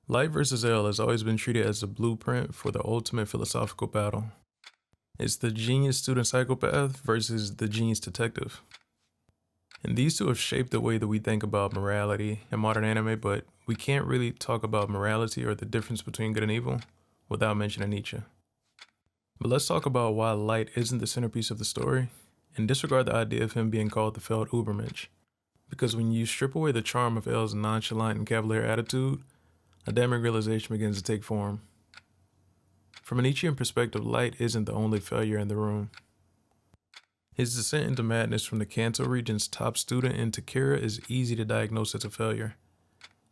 Light versus L has always been treated as the blueprint for the ultimate philosophical battle. It's the genius student psychopath versus the genius detective. And these two have shaped the way that we think about morality in modern anime, but we can't really talk about morality or the difference between good and evil without mentioning Nietzsche. But let's talk about why Light isn't the centerpiece of the story, and disregard the idea of him being called the failed Ubermensch. Because when you strip away the charm of L's nonchalant and cavalier attitude, a damning realization begins to take form. From a Nietzschean perspective, Light isn't the only failure in the room. His descent into madness from the Kanto region's top student into Kira is easy to diagnose as a failure.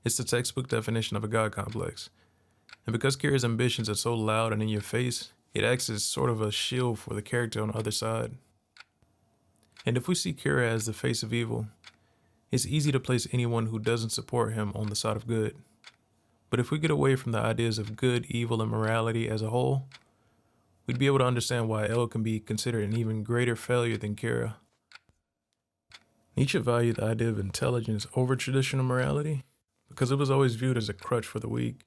It's the textbook definition of a god complex. And because Kira's ambitions are so loud and in your face, it acts as sort of a shield for the character on the other side. And if we see Kira as the face of evil, it's easy to place anyone who doesn't support him on the side of good. But if we get away from the ideas of good, evil, and morality as a whole, we'd be able to understand why L can be considered an even greater failure than Kira. Nietzsche valued the idea of intelligence over traditional morality because it was always viewed as a crutch for the weak.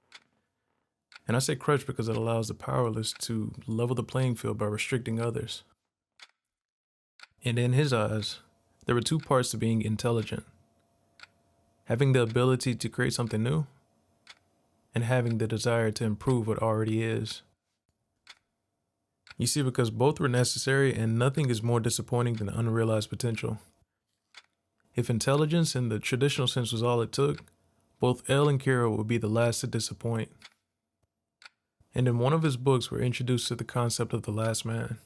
And I say crutch because it allows the powerless to level the playing field by restricting others. And in his eyes, there were two parts to being intelligent: having the ability to create something new, and having the desire to improve what already is. You see, because both were necessary and nothing is more disappointing than unrealized potential. If intelligence in the traditional sense was all it took, both L and Kira would be the last to disappoint. And in one of his books, we're introduced to the concept of the last man.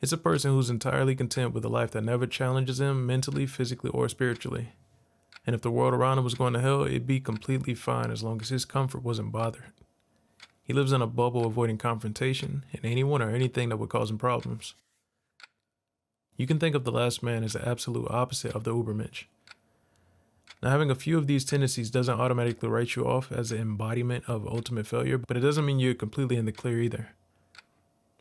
It's a person who's entirely content with a life that never challenges him mentally, physically, or spiritually. And if the world around him was going to hell, it'd be completely fine as long as his comfort wasn't bothered. He lives in a bubble avoiding confrontation and anyone or anything that would cause him problems. You can think of the last man as the absolute opposite of the Ubermensch. Now, having a few of these tendencies doesn't automatically write you off as the embodiment of ultimate failure, but it doesn't mean you're completely in the clear either.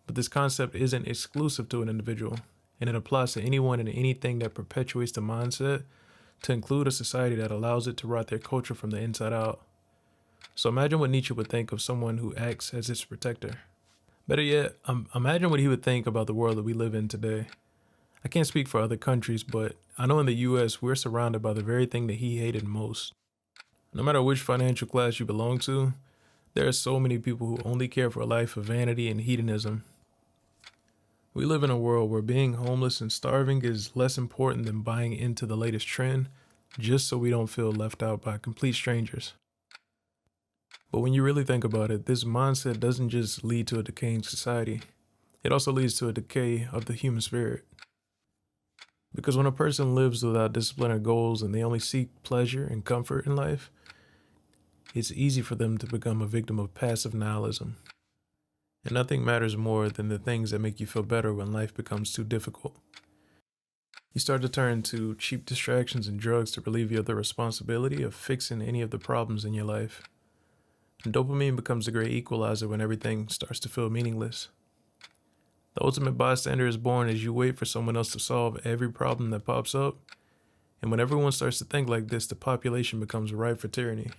But this concept isn't exclusive to an individual, and it applies to anyone and anything that perpetuates the mindset to include a society that allows it to rot their culture from the inside out. So imagine what Nietzsche would think of someone who acts as its protector. Better yet, imagine what he would think about the world that we live in today. I can't speak for other countries, but I know in the US we're surrounded by the very thing that he hated most. No matter which financial class you belong to, there are so many people who only care for a life of vanity and hedonism. We live in a world where being homeless and starving is less important than buying into the latest trend, just so we don't feel left out by complete strangers. But when you really think about it, this mindset doesn't just lead to a decaying society. It also leads to a decay of the human spirit. Because when a person lives without discipline or goals and they only seek pleasure and comfort in life, it's easy for them to become a victim of passive nihilism. And nothing matters more than the things that make you feel better when life becomes too difficult. You start to turn to cheap distractions and drugs to relieve you of the responsibility of fixing any of the problems in your life. And dopamine becomes the great equalizer when everything starts to feel meaningless. The ultimate bystander is born as you wait for someone else to solve every problem that pops up. And when everyone starts to think like this, the population becomes ripe for tyranny.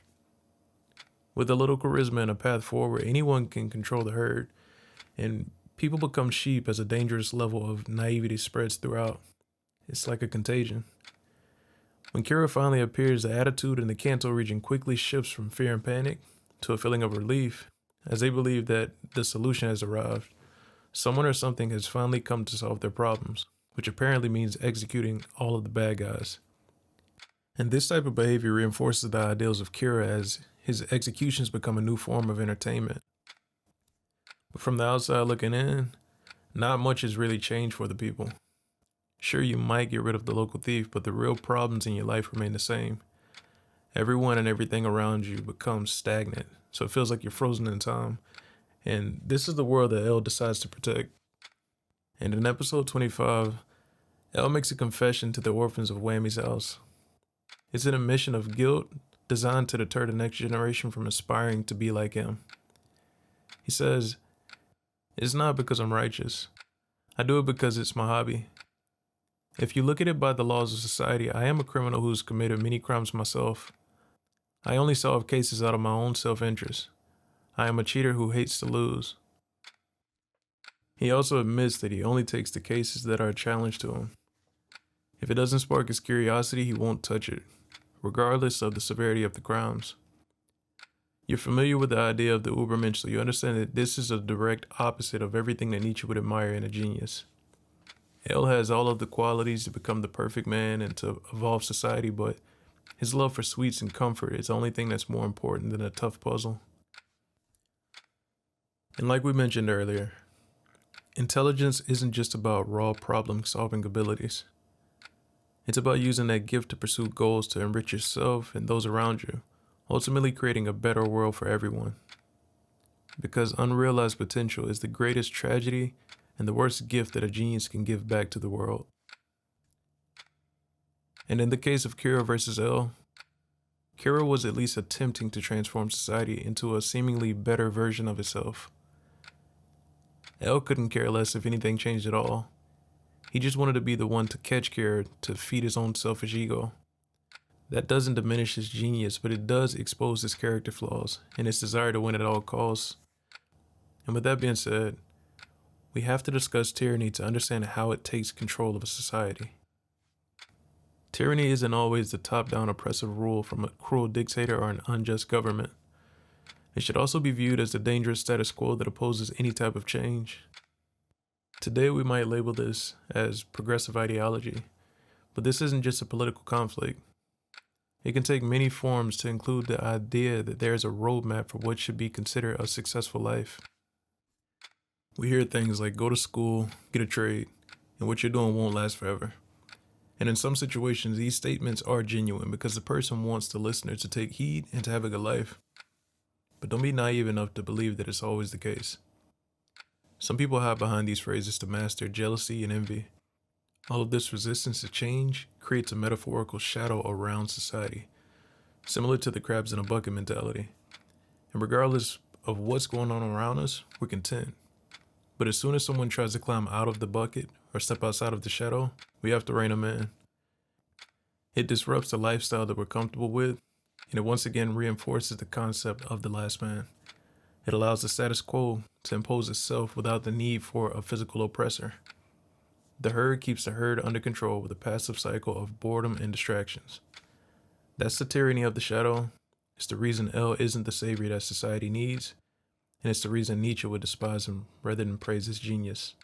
With a little charisma and a path forward, anyone can control the herd, and people become sheep as a dangerous level of naivety spreads throughout. It's like a contagion. When Kira finally appears, the attitude in the Kanto region quickly shifts from fear and panic to a feeling of relief, as they believe that the solution has arrived. Someone or something has finally come to solve their problems, which apparently means executing all of the bad guys. And this type of behavior reinforces the ideals of Kira as his executions become a new form of entertainment. But from the outside looking in, not much has really changed for the people. Sure, you might get rid of the local thief, but the real problems in your life remain the same. Everyone and everything around you becomes stagnant, so it feels like you're frozen in time. And this is the world that L decides to protect. And in episode 25, L makes a confession to the orphans of Whammy's house. It's an admission of guilt designed to deter the next generation from aspiring to be like him. He says, "It's not because I'm righteous. I do it because it's my hobby. If you look at it by the laws of society, I am a criminal who's committed many crimes myself. I only solve cases out of my own self-interest. I am a cheater who hates to lose. He also admits that he only takes the cases that are a challenge to him. If it doesn't spark his curiosity, he won't touch it, regardless of the severity of the crimes. You're familiar with the idea of the Ubermensch, so you understand that this is a direct opposite of everything that Nietzsche would admire in a genius. L has all of the qualities to become the perfect man and to evolve society, but his love for sweets and comfort is the only thing that's more important than a tough puzzle. And like we mentioned earlier, intelligence isn't just about raw problem-solving abilities. It's about using that gift to pursue goals to enrich yourself and those around you, ultimately creating a better world for everyone. Because unrealized potential is the greatest tragedy and the worst gift that a genius can give back to the world. And in the case of Kira versus L, Kira was at least attempting to transform society into a seemingly better version of itself. L couldn't care less if anything changed at all. He just wanted to be the one to catch Kira to feed his own selfish ego. That doesn't diminish his genius, but it does expose his character flaws and his desire to win at all costs. And with that being said, we have to discuss tyranny to understand how it takes control of a society. Tyranny isn't always the top-down oppressive rule from a cruel dictator or an unjust government. It should also be viewed as the dangerous status quo that opposes any type of change. Today we might label this as progressive ideology, but this isn't just a political conflict. It can take many forms to include the idea that there is a roadmap for what should be considered a successful life. We hear things like go to school, get a trade, and what you're doing won't last forever. And in some situations, these statements are genuine because the person wants the listener to take heed and to have a good life. But don't be naive enough to believe that it's always the case. Some people hide behind these phrases to mask their jealousy and envy. All of this resistance to change creates a metaphorical shadow around society, similar to the crabs in a bucket mentality. And regardless of what's going on around us, we're content. But as soon as someone tries to climb out of the bucket or step outside of the shadow, we have to rein them in. It disrupts the lifestyle that we're comfortable with, and it once again reinforces the concept of the last man. It allows the status quo to impose itself without the need for a physical oppressor. The herd keeps the herd under control with a passive cycle of boredom and distractions. That's the tyranny of the shadow. It's the reason L isn't the savior that society needs, and it's the reason Nietzsche would despise him rather than praise his genius.